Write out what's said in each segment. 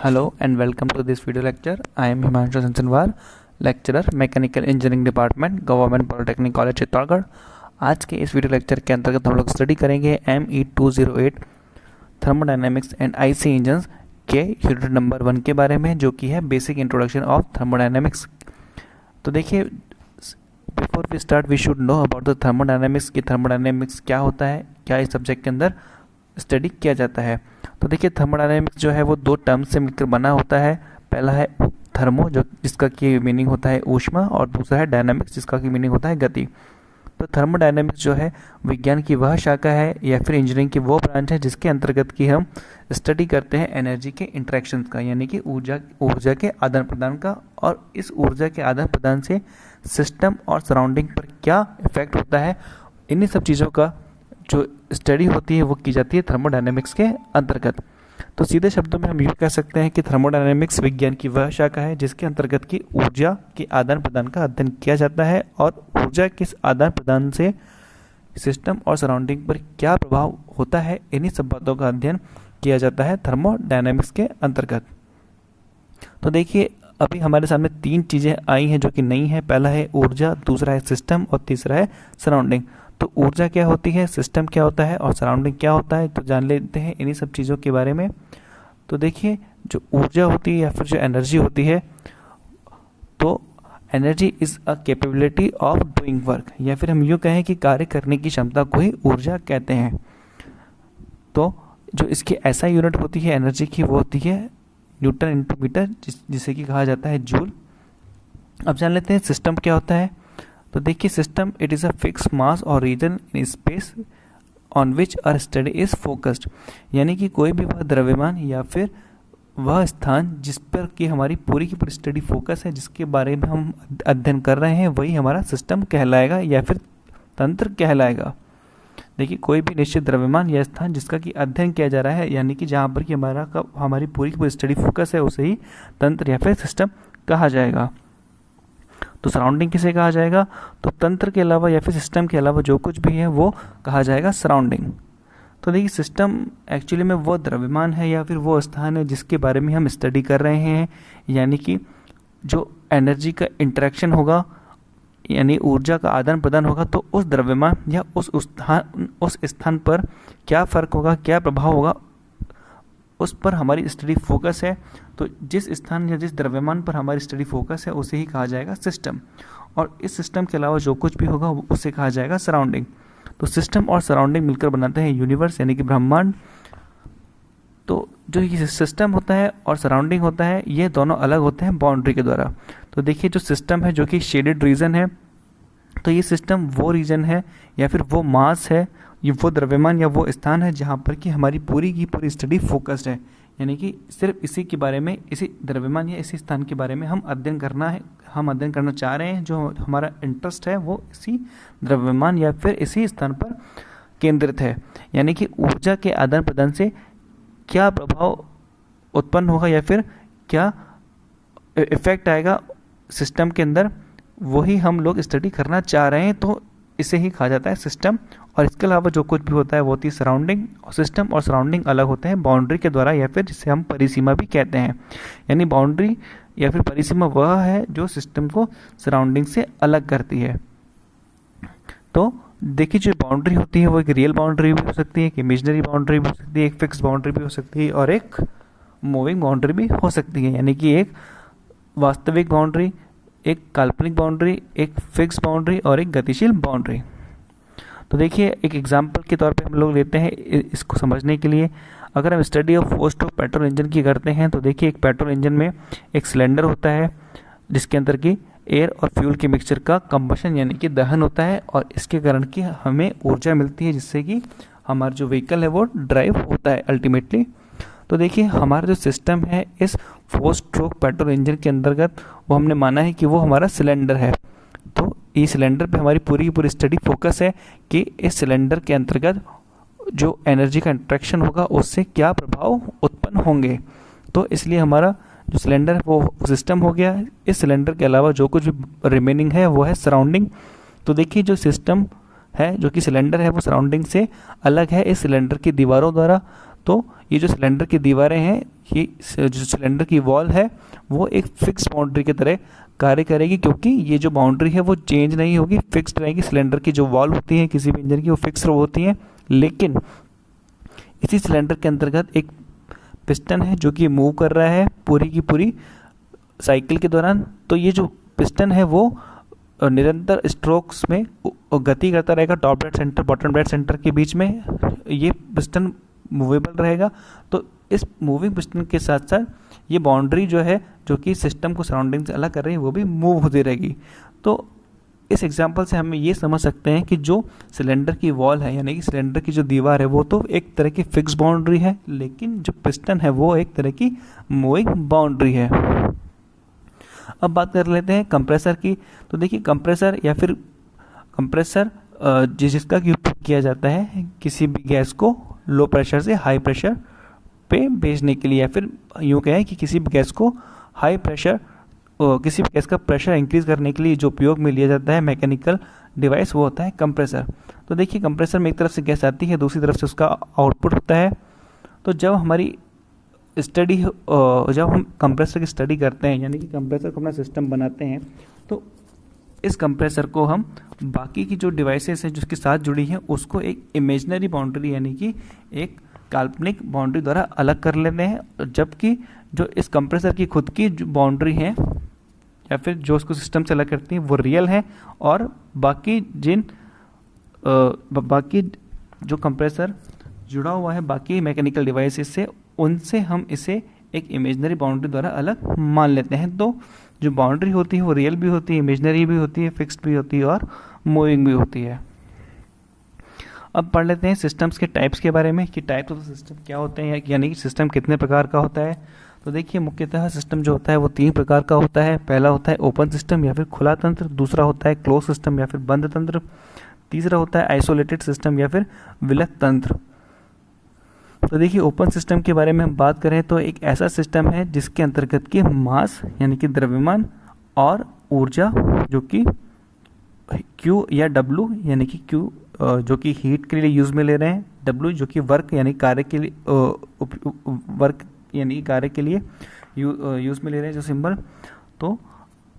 Hello and welcome to this video lecture. I am Himanshu Sansanwar, lecturer mechanical engineering department government polytechnic college Chittorgarh. आज के इस video lecture के अंतर्गत हम लोग स्टडी करेंगे ME 208 thermodynamics and IC engines के यूनिट नंबर 1 के बारे में, जो कि है बेसिक इंट्रोडक्शन ऑफ थर्मोडायनेमिक्स। तो देखिए, before we start we should know about the thermodynamics कि थर्मोडायनेमिक्स क्या होता है, क्या इस सब्जेक्ट के अंदर स्टडी किया जाता है। तो देखिए, थर्मोडायनेमिक्स जो है वो दो टर्म से मिलकर बना होता है। पहला है थर्मो, जो जिसका की मीनिंग होता है ऊष्मा, और दूसरा है डायनामिक्स, जिसका की मीनिंग होता है गति। तो थर्मोडायनेमिक्स जो है विज्ञान की वह शाखा है या फिर इंजीनियरिंग की वो ब्रांच है जिसके अंतर्गत की हम स्टडी करते हैं एनर्जी के इंटरेक्शंस का, यानी कि ऊर्जा के आदान प्रदान का। और इस ऊर्जा के आदान प्रदान से सिस्टम और सराउंडिंग पर क्या इफेक्ट होता है, इन्हीं सब चीज़ों का जो स्टडी होती है वो की जाती है थर्मोडायनेमिक्स के अंतर्गत। तो सीधे शब्दों में हम यूँ कह सकते हैं कि थर्मोडायनेमिक्स विज्ञान की वह शाखा है जिसके अंतर्गत की ऊर्जा के आदान प्रदान का अध्ययन किया जाता है, और ऊर्जा के आदान प्रदान से सिस्टम और सराउंडिंग पर क्या प्रभाव होता है, इन्हीं सब बातों का अध्ययन किया जाता है थर्मोडायनेमिक्स के अंतर्गत। तो देखिए, अभी हमारे सामने तीन चीज़ें आई हैं जो कि नई हैं। पहला है ऊर्जा, दूसरा है सिस्टम और तीसरा है सराउंडिंग। तो ऊर्जा क्या होती है, सिस्टम क्या होता है और सराउंडिंग क्या होता है, तो जान लेते हैं इन्हीं सब चीज़ों के बारे में। तो देखिए, जो ऊर्जा होती है या फिर जो एनर्जी होती है, तो energy is a capability of doing work, या फिर हम यूँ कहें कि कार्य करने की क्षमता को ही ऊर्जा कहते हैं। तो जो इसकी ऐसा यूनिट होती है एनर्जी की, वो होती है न्यूटन इंटू मीटर, जिसे कि कहा जाता है जूल। अब जान लेते हैं सिस्टम क्या होता है। तो देखिए, system it is a fix mass और region in space on which our study is focused, यानी कि कोई भी वह द्रव्यमान या फिर वह स्थान जिस पर कि हमारी पूरी की पूरी स्टडी फोकस है, जिसके बारे में हम अध्ययन कर रहे हैं, वही हमारा सिस्टम कहलाएगा या फिर तंत्र कहलाएगा। देखिए, कोई भी निश्चित द्रव्यमान या स्थान जिसका कि अध्ययन किया जा रहा है, यानी कि जहाँ पर कि हमारी पूरी की पूरी स्टडी फोकस है, उसे ही तंत्र या फिर सिस्टम कहा जाएगा। तो सराउंडिंग किसे कहा जाएगा, तो तंत्र के अलावा या फिर सिस्टम के अलावा जो कुछ भी है वो कहा जाएगा सराउंडिंग। तो देखिए, सिस्टम एक्चुअली में वो द्रव्यमान है या फिर वो स्थान है जिसके बारे में हम स्टडी कर रहे हैं, यानी कि जो एनर्जी का इंटरेक्शन होगा, यानी ऊर्जा का आदान प्रदान होगा, तो उस द्रव्यमान या उस स्थान पर क्या फ़र्क होगा, क्या प्रभाव होगा, उस पर हमारी स्टडी फोकस है। तो जिस स्थान या जिस द्रव्यमान पर हमारी स्टडी फोकस है उसे ही कहा जाएगा सिस्टम, और इस सिस्टम के अलावा जो कुछ भी होगा उसे कहा जाएगा सराउंडिंग। तो सिस्टम और सराउंडिंग मिलकर बनाते हैं यूनिवर्स, यानी कि ब्रह्मांड। तो जो ये सिस्टम होता है और सराउंडिंग होता है, ये दोनों अलग होते हैं बाउंड्री के द्वारा। तो देखिए, जो सिस्टम है जो कि शेडेड रीजन है, तो ये सिस्टम वो रीजन है या फिर वो मास है, ये वो द्रव्यमान या वो स्थान है जहाँ पर कि हमारी पूरी की पूरी स्टडी फोकस्ड है, यानी कि सिर्फ इसी के बारे में, इसी द्रव्यमान या इसी स्थान के बारे में हम अध्ययन करना चाह रहे हैं। जो हमारा इंटरेस्ट है वो इसी द्रव्यमान या फिर इसी स्थान पर केंद्रित है, यानी कि ऊर्जा के आदान प्रदान से क्या प्रभाव उत्पन्न होगा या फिर क्या इफेक्ट आएगा सिस्टम के अंदर, वही हम लोग स्टडी करना चाह रहे हैं। तो इसे ही कहा जाता है सिस्टम। और इसके अलावा जो कुछ भी होता है वो होती है सराउंडिंग। और सिस्टम और सराउंडिंग अलग होते हैं बाउंड्री के द्वारा, या फिर जिसे हम परिसीमा भी कहते हैं। यानी बाउंड्री या फिर परिसीमा वह है जो सिस्टम को सराउंडिंग से अलग करती है। तो देखिए, जो बाउंड्री होती है वो एक रियल बाउंड्री भी हो सकती है, एक इमेजिनरी बाउंड्री भी हो सकती है, एक फिक्स बाउंड्री भी हो सकती है, और एक मूविंग बाउंड्री भी हो सकती है। यानी कि एक वास्तविक बाउंड्री, एक काल्पनिक बाउंड्री, एक फिक्स बाउंड्री और एक गतिशील बाउंड्री। तो देखिए, एक एग्जांपल के तौर पे हम लोग लेते हैं इसको समझने के लिए। अगर हम study of force of petrol engine की करते हैं, तो देखिए, एक पेट्रोल इंजन में एक सिलेंडर होता है जिसके अंदर की एयर और फ्यूल के मिक्सचर का कंबशन यानी कि दहन होता है, और इसके कारण की हमें ऊर्जा मिलती है जिससे कि हमारा जो व्हीकल है वो ड्राइव होता है अल्टीमेटली। तो देखिए, हमारा जो सिस्टम है इस 4 स्ट्रोक पेट्रोल इंजन के अंतर्गत, वो हमने माना है कि वो हमारा सिलेंडर है। तो इस सिलेंडर पे हमारी पूरी की पूरी स्टडी फोकस है कि इस सिलेंडर के अंतर्गत जो एनर्जी का इंट्रैक्शन होगा उससे क्या प्रभाव उत्पन्न होंगे। तो इसलिए हमारा जो सिलेंडर है वो सिस्टम हो गया। इस सिलेंडर के अलावा जो कुछ भी रिमेनिंग है वो है सराउंडिंग। तो देखिए, जो सिस्टम है जो कि सिलेंडर है वो सराउंडिंग से अलग है इस सिलेंडर की दीवारों द्वारा। तो ये जो सिलेंडर की दीवारें हैं, ये जो सिलेंडर की वॉल है वो एक फिक्स बाउंड्री की तरह कार्य करेगी, क्योंकि ये जो बाउंड्री है वो चेंज नहीं होगी, फिक्स्ड रहेगी। सिलेंडर की जो वॉल होती है किसी भी इंजन की वो फिक्स होती हैं, लेकिन इसी सिलेंडर के अंतर्गत एक पिस्टन है जो कि मूव कर रहा है पूरी की पूरी साइकिल के दौरान। तो ये जो पिस्टन है वो निरंतर स्ट्रोक्स में गति करता रहेगा top dead centre bottom dead centre के बीच में। ये पिस्टन मूवेबल रहेगा। तो इस मूविंग पिस्टन के साथ साथ ये बाउंड्री जो है जो कि सिस्टम को सराउंडिंग से अलग कर रही है वो भी मूव होती रहेगी। तो इस एग्जांपल से हम ये समझ सकते हैं कि जो सिलेंडर की वॉल है यानी कि सिलेंडर की जो दीवार है वो तो एक तरह की फिक्स बाउंड्री है, लेकिन जो पिस्टन है वो एक तरह की मूविंग बाउंड्री है। अब बात कर लेते हैं कंप्रेसर की। तो देखिए कंप्रेसर या फिर कंप्रेसर जिसका उपयोग किया जाता है किसी भी गैस को लो प्रेशर से हाई प्रेशर पे भेजने के लिए, या फिर यूँ कहें कि किसी भी गैस को हाई प्रेशर किसी भी गैस का प्रेशर इंक्रीज करने के लिए जो उपयोग में लिया जाता है मैकेनिकल डिवाइस वो होता है कंप्रेसर। तो देखिए कंप्रेसर में एक तरफ से गैस आती है, दूसरी तरफ से उसका आउटपुट होता है। तो जब हमारी जब हम कंप्रेसर की स्टडी करते हैं यानी कि कंप्रेसर को अपना सिस्टम बनाते हैं, तो इस कंप्रेसर को हम बाकी की जो डिवाइसेस हैं जिसके साथ जुड़ी हैं उसको एक इमेजिनरी बाउंड्री यानी कि एक काल्पनिक बाउंड्री द्वारा अलग कर लेते हैं, जबकि जो इस कंप्रेसर की खुद की जो बाउंड्री है या फिर जो उसको सिस्टम से अलग करती है वो रियल है, और बाकी जो कंप्रेसर जुड़ा हुआ है बाकी मैकेनिकल डिवाइसेस से उनसे हम इसे एक इमेजिनरी बाउंड्री द्वारा अलग मान लेते हैं। तो जो बाउंड्री होती है वो रियल भी होती है, इमेजिनरी भी होती है, फिक्स्ड भी होती है और मूविंग भी होती है। अब पढ़ लेते हैं सिस्टम्स के टाइप्स के बारे में कि टाइप्स ऑफ सिस्टम क्या होते हैं, यानी कि सिस्टम कितने प्रकार का होता है। तो देखिए मुख्यतः सिस्टम जो होता है वो 3 प्रकार का होता है। पहला होता है ओपन सिस्टम या फिर खुला तंत्र, दूसरा होता है क्लोज सिस्टम या फिर बंद तंत्र, तीसरा होता है आइसोलेटेड सिस्टम या फिर विलक तंत्र। तो देखिए ओपन सिस्टम के बारे में हम बात करें तो एक ऐसा सिस्टम है जिसके अंतर्गत की मास यानी कि द्रव्यमान और ऊर्जा जो कि Q या W यानी कि Q जो कि हीट के लिए यूज़ में ले रहे हैं, W जो कि वर्क यानी कार्य के लिए वर्क यानी कार्य के लिए यूज़ में ले रहे हैं जो सिंबल। तो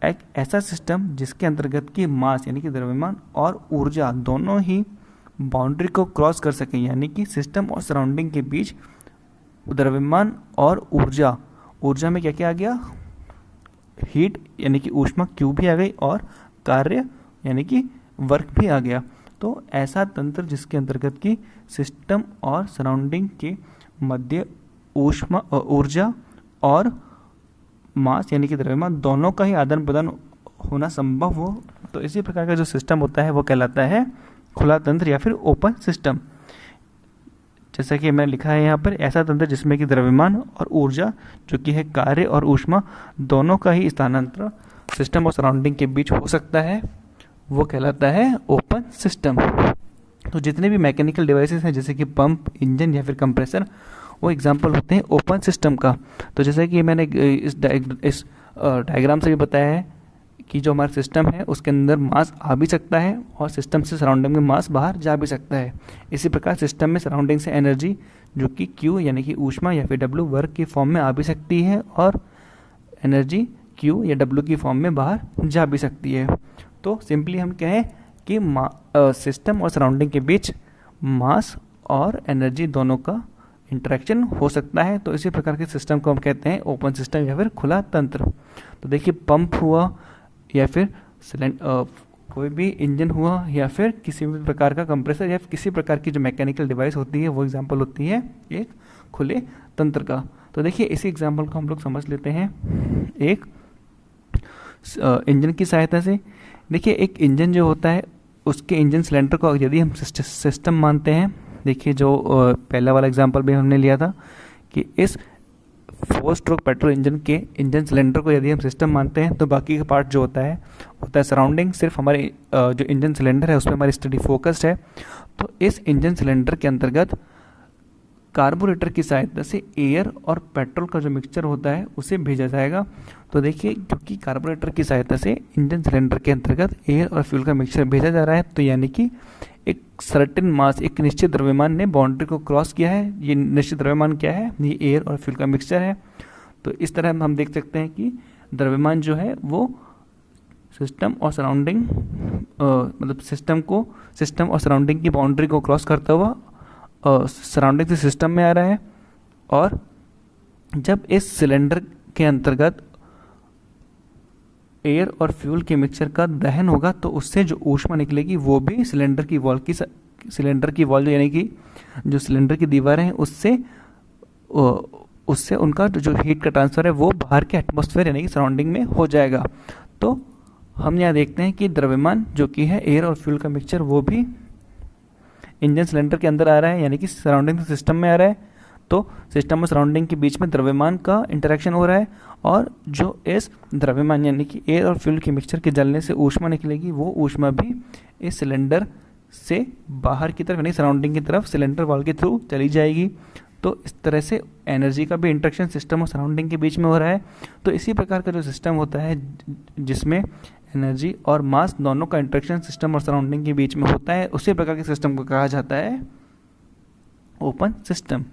एक ऐसा सिस्टम जिसके अंतर्गत की मास यानी कि द्रव्यमान और ऊर्जा दोनों ही बाउंड्री को क्रॉस कर सकें, यानी कि सिस्टम और सराउंडिंग के बीच द्रव्यमान और ऊर्जा में क्या क्या आ गया, हीट यानी कि ऊष्मा Q भी आ गई और कार्य यानी कि वर्क भी आ गया। तो ऐसा तंत्र जिसके अंतर्गत की सिस्टम और सराउंडिंग के मध्य ऊर्जा और मास यानी कि द्रव्यमान दोनों का ही आदान प्रदान होना संभव हो, तो इसी प्रकार का जो सिस्टम होता है वो कहलाता है खुला तंत्र या फिर ओपन सिस्टम। जैसा कि मैंने लिखा है यहाँ पर, ऐसा तंत्र जिसमें कि द्रव्यमान और ऊर्जा जो कि है कार्य और ऊष्मा दोनों का ही स्थानांतरण सिस्टम और सराउंडिंग के बीच हो सकता है, वो कहलाता है ओपन सिस्टम। तो जितने भी मैकेनिकल डिवाइसेस हैं जैसे कि पंप, इंजन या फिर कंप्रेसर, वो एग्जांपल होते हैं ओपन सिस्टम का। तो जैसे कि मैंने इस डायग्राम से भी बताया है कि जो हमारा सिस्टम है उसके अंदर मास आ भी सकता है और सिस्टम से सराउंडिंग में मास बाहर जा भी सकता है। इसी प्रकार सिस्टम में सराउंडिंग से एनर्जी जो कि Q यानी कि ऊष्मा या फिर W वर्क की फॉर्म में आ भी सकती है और एनर्जी Q या W की फॉर्म में बाहर जा भी सकती है। तो सिंपली हम कहें कि सिस्टम और सराउंडिंग के बीच मास और एनर्जी दोनों का इंटरेक्शन हो सकता है। तो इसी प्रकार के सिस्टम को हम कहते हैं ओपन सिस्टम या फिर खुला तंत्र। तो देखिए पंप हुआ या फिर कोई भी इंजन हुआ या फिर किसी भी प्रकार का कंप्रेसर या किसी प्रकार की जो मैकेनिकल डिवाइस होती है वो एग्जांपल होती है एक खुले तंत्र का। तो देखिए इसी एग्जांपल को हम लोग समझ लेते हैं एक इंजन की सहायता से। देखिए एक इंजन जो होता है उसके इंजन सिलेंडर को यदि हम सिस्टम मानते हैं, देखिए जो पहला वाला एग्जांपल भी हमने लिया था कि इस 4 स्ट्रोक पेट्रोल इंजन के इंजन सिलेंडर को यदि हम सिस्टम मानते हैं तो बाकी का पार्ट जो होता है सराउंडिंग। सिर्फ हमारे जो इंजन सिलेंडर है उसमें हमारी स्टडी फोकस्ड है। तो इस इंजन सिलेंडर के अंतर्गत कार्बोरेटर की सहायता से एयर और पेट्रोल का जो मिक्सचर होता है उसे भेजा जाएगा। तो देखिए क्योंकि कार्बोरेटर की सहायता से इंजन सिलेंडर के अंतर्गत एयर और फ्यूल का मिक्सचर भेजा जा रहा है, तो यानी कि एक सर्टेन मास, एक निश्चित द्रव्यमान ने बाउंड्री को क्रॉस किया है। ये निश्चित द्रव्यमान क्या है? ये एयर और फ्यूल का मिक्सचर है। तो इस तरह हम देख सकते हैं कि द्रव्यमान जो है वो सिस्टम और सराउंडिंग मतलब सिस्टम और सराउंडिंग की बाउंड्री को क्रॉस करता हुआ सराउंडिंग से सिस्टम में आ रहा है। और जब इस सिलेंडर के अंतर्गत एयर और फ्यूल के मिक्सचर का दहन होगा तो उससे जो ऊष्मा निकलेगी वो भी सिलेंडर की वॉल यानी कि जो सिलेंडर की दीवारें हैं उससे उनका जो हीट का ट्रांसफ़र है वो बाहर के एटमॉस्फेयर यानी कि सराउंडिंग में हो जाएगा। तो हम यहाँ देखते हैं कि द्रव्यमान जो कि है एयर और फ्यूल का मिक्सचर वो भी इंजन सिलेंडर के अंदर आ रहा है यानी कि सराउंडिंग से सिस्टम में आ रहा है। तो सिस्टम और सराउंडिंग के बीच में द्रव्यमान का इंटरेक्शन हो रहा है और जो इस द्रव्यमान यानी कि एयर और फ्यूल के मिक्सचर के जलने से ऊष्मा निकलेगी वो ऊष्मा भी इस सिलेंडर से बाहर की तरफ यानी सराउंडिंग की तरफ सिलेंडर वॉल के थ्रू चली जाएगी। तो इस तरह से एनर्जी का भी इंटरेक्शन सिस्टम और सराउंडिंग के बीच में हो रहा है। तो इसी प्रकार का जो सिस्टम होता है जिसमें एनर्जी और मास दोनों का इंटरेक्शन सिस्टम और सराउंडिंग के बीच में होता है, उसी प्रकार के सिस्टम को कहा जाता है ओपन सिस्टम।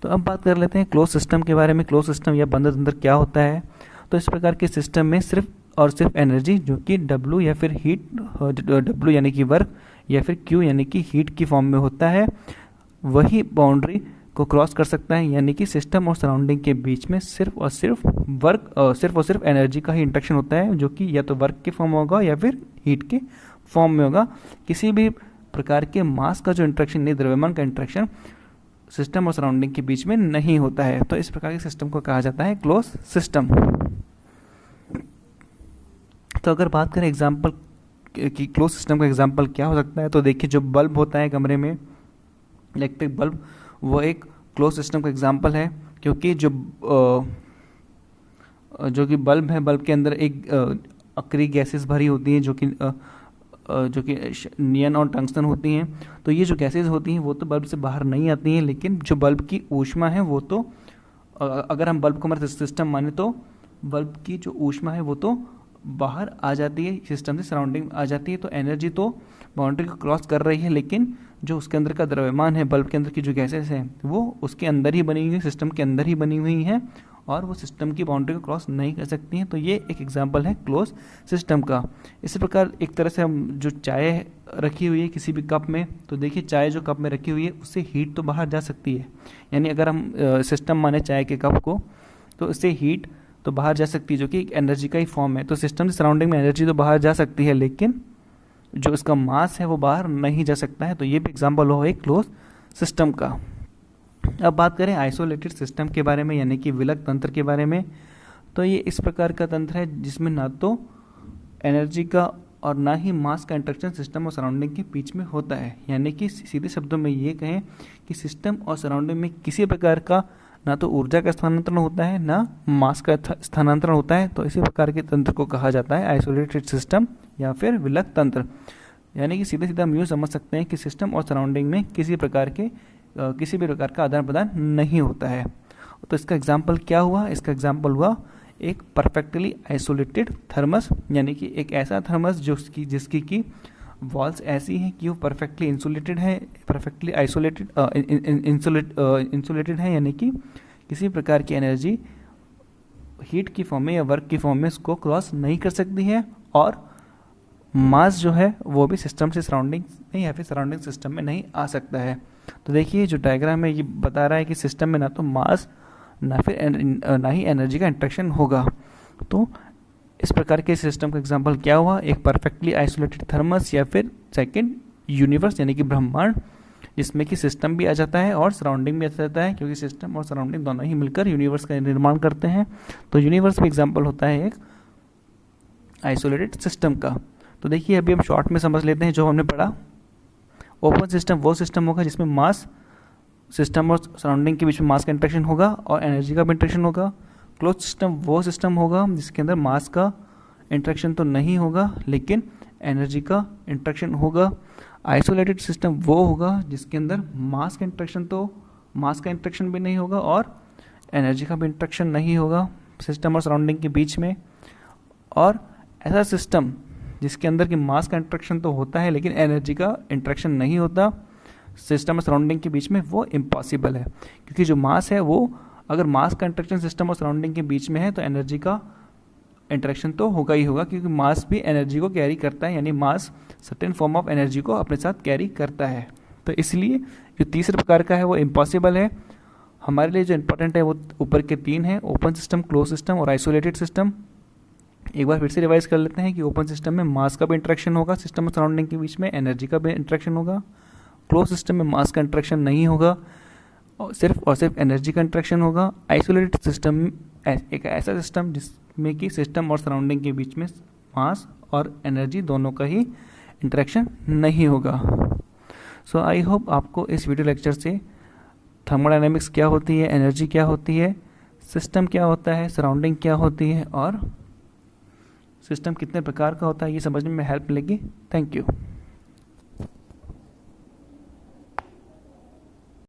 तो अब बात कर लेते हैं क्लोज सिस्टम के बारे में। क्लोज सिस्टम या बंद तंत्र क्या होता है? तो इस प्रकार के सिस्टम में सिर्फ और सिर्फ एनर्जी जो कि W या फिर हीट, W यानी कि वर्क या फिर Q यानी कि हीट की फॉर्म में होता है, वही बाउंड्री को क्रॉस कर सकता है। यानी कि सिस्टम और सराउंडिंग के बीच में सिर्फ और सिर्फ एनर्जी का ही इंटरेक्शन होता है जो कि या तो वर्क के फॉर्म में होगा या फिर हीट के फॉर्म में होगा। किसी भी प्रकार के मास का जो इंटरेक्शन नहीं, द्रव्यमान का इंटरेक्शन सिस्टम और सराउंडिंग के बीच में नहीं होता है। तो इस प्रकार के सिस्टम को कहा जाता है क्लोज सिस्टम। तो अगर बात करें एग्जाम्पल कि क्लोज सिस्टम का एग्जाम्पल क्या हो सकता है, तो देखिए जो बल्ब होता है कमरे में, इलेक्ट्रिक बल्ब, वो एक क्लोज सिस्टम का एग्जाम्पल है। क्योंकि जो कि बल्ब है, बल्ब के अंदर एक अक्री गैसेस भरी होती हैं जो कि नियन और टंगस्टन होती हैं। तो ये जो गैसेस होती हैं वो तो बल्ब से बाहर नहीं आती हैं, लेकिन जो बल्ब की ऊष्मा है वो तो अगर हम बल्ब को हमारा सिस्टम माने तो बल्ब की जो ऊष्मा है वो तो बाहर आ जाती है, सिस्टम से सराउंडिंग आ जाती है। तो एनर्जी तो बाउंड्री को क्रॉस कर रही है, लेकिन जो उसके अंदर का द्रव्यमान है, बल्ब के अंदर की जो गैसेस हैं वो उसके अंदर ही बनी हुई है, सिस्टम के अंदर ही बनी हुई हैं और वो सिस्टम की बाउंड्री को क्रॉस नहीं कर सकती हैं। तो ये एक एग्जांपल है क्लोज सिस्टम का। इसी प्रकार एक तरह से हम जो चाय रखी हुई है किसी भी कप में, तो देखिए चाय जो कप में रखी हुई है उससे हीट तो बाहर जा सकती है। यानी अगर हम सिस्टम माने चाय के कप को, तो उससे हीट तो बाहर जा सकती है जो कि एक एनर्जी का ही फॉर्म है। तो सिस्टम से सराउंडिंग में एनर्जी तो बाहर जा सकती है, लेकिन जो इसका मास है वो बाहर नहीं जा सकता है। तो ये भी एग्जांपल हो एक क्लोज सिस्टम का। अब बात करें आइसोलेटेड सिस्टम के बारे में, यानी कि विलक तंत्र के बारे में। तो ये इस प्रकार का तंत्र है जिसमें ना तो एनर्जी का और ना ही मास का इंटरेक्शन सिस्टम और सराउंडिंग के बीच में होता है। यानी कि सीधे शब्दों में ये कहें कि सिस्टम और सराउंडिंग में किसी प्रकार का ना तो ऊर्जा का स्थानांतरण होता है ना मास का स्थानांतरण होता है। तो इसी प्रकार के तंत्र को कहा जाता है आइसोलेटेड सिस्टम या फिर विलक तंत्र। यानी कि सीधे सीधा हम यूँ समझ सकते हैं कि सिस्टम और सराउंडिंग में किसी भी प्रकार का आदान प्रदान नहीं होता है। तो इसका एग्जाम्पल क्या हुआ? इसका एग्जाम्पल हुआ एक परफेक्टली आइसोलेटेड थर्मस, यानी कि एक ऐसा थर्मस जिसकी की वॉल्स ऐसी हैं कि वो परफेक्टली इंसुलेटेड है, परफेक्टली इंसुलेटेड है, यानी कि किसी प्रकार की एनर्जी हीट की फॉर्म में या वर्क की फॉर्म में इसको क्रॉस नहीं कर सकती है, और मास जो है वो भी सिस्टम से सराउंडिंग में या फिर सराउंडिंग सिस्टम में नहीं आ सकता है। तो देखिए जो डायग्राम है ये बता रहा है कि सिस्टम में ना तो मास ना ही एनर्जी का इंटरेक्शन होगा। तो इस प्रकार के सिस्टम का एग्जांपल क्या हुआ? एक परफेक्टली आइसोलेटेड थर्मस या फिर सेकंड यूनिवर्स यानी कि ब्रह्मांड, जिसमें कि सिस्टम भी आ जाता है और सराउंडिंग भी आ जाता है, क्योंकि सिस्टम और सराउंडिंग दोनों ही मिलकर यूनिवर्स का निर्माण करते हैं। तो यूनिवर्स भी एग्जाम्पल होता है एक आइसोलेटेड सिस्टम का। तो देखिए अभी हम शॉर्ट में समझ लेते हैं जो हमने पढ़ा। ओपन सिस्टम वो सिस्टम होगा जिसमें मास, सिस्टम और सराउंडिंग के बीच में मास का इंटरेक्शन होगा और एनर्जी का भी इंटरेक्शन होगा। क्लोज सिस्टम वो सिस्टम होगा जिसके अंदर मास का इंटरेक्शन तो नहीं होगा लेकिन एनर्जी का इंटरेक्शन होगा। आइसोलेटेड सिस्टम वो होगा जिसके अंदर मास का इंटरेक्शन भी नहीं होगा और एनर्जी का भी इंटरेक्शन नहीं होगा सिस्टम और सराउंडिंग के बीच में। और ऐसा सिस्टम जिसके अंदर की मास का इंट्रैक्शन तो होता है लेकिन एनर्जी का इंट्रैक्शन नहीं होता सिस्टम और सराउंडिंग के बीच में, वो इम्पॉसिबल है। क्योंकि जो मास है वो, अगर मास का इंट्रैक्शन सिस्टम और सराउंडिंग के बीच में है तो एनर्जी का इंट्रैक्शन तो होगा ही होगा, क्योंकि मास भी एनर्जी को कैरी करता है, यानी मास सर्टेन फॉर्म ऑफ एनर्जी को अपने साथ कैरी करता है। तो इसलिए जो तीसरे प्रकार का है वो इम्पॉसिबल है। हमारे लिए जो इंपॉर्टेंट है वो ऊपर के तीन है, ओपन सिस्टम, क्लोज सिस्टम और आइसोलेटेड सिस्टम। एक बार फिर से रिवाइज कर लेते हैं कि ओपन सिस्टम में मास का भी इंट्रैक्शन होगा सिस्टम और सराउंडिंग के बीच में, एनर्जी का भी इंट्रैक्शन होगा। क्लोज सिस्टम में मास का इंट्रैक्शन नहीं होगा और सिर्फ एनर्जी का इंट्रैक्शन होगा। आइसोलेटेड सिस्टम एक ऐसा सिस्टम जिसमें कि सिस्टम और सराउंडिंग के बीच में मास और एनर्जी दोनों का ही इंट्रैक्शन नहीं होगा। सो आई होप आपको इस वीडियो लेक्चर से थर्मोडायनेमिक्स क्या होती है, एनर्जी क्या होती है, सिस्टम क्या होता है, सराउंडिंग क्या होती है और सिस्टम कितने प्रकार का होता है, ये समझने में हेल्प मिलेगी। Thank you.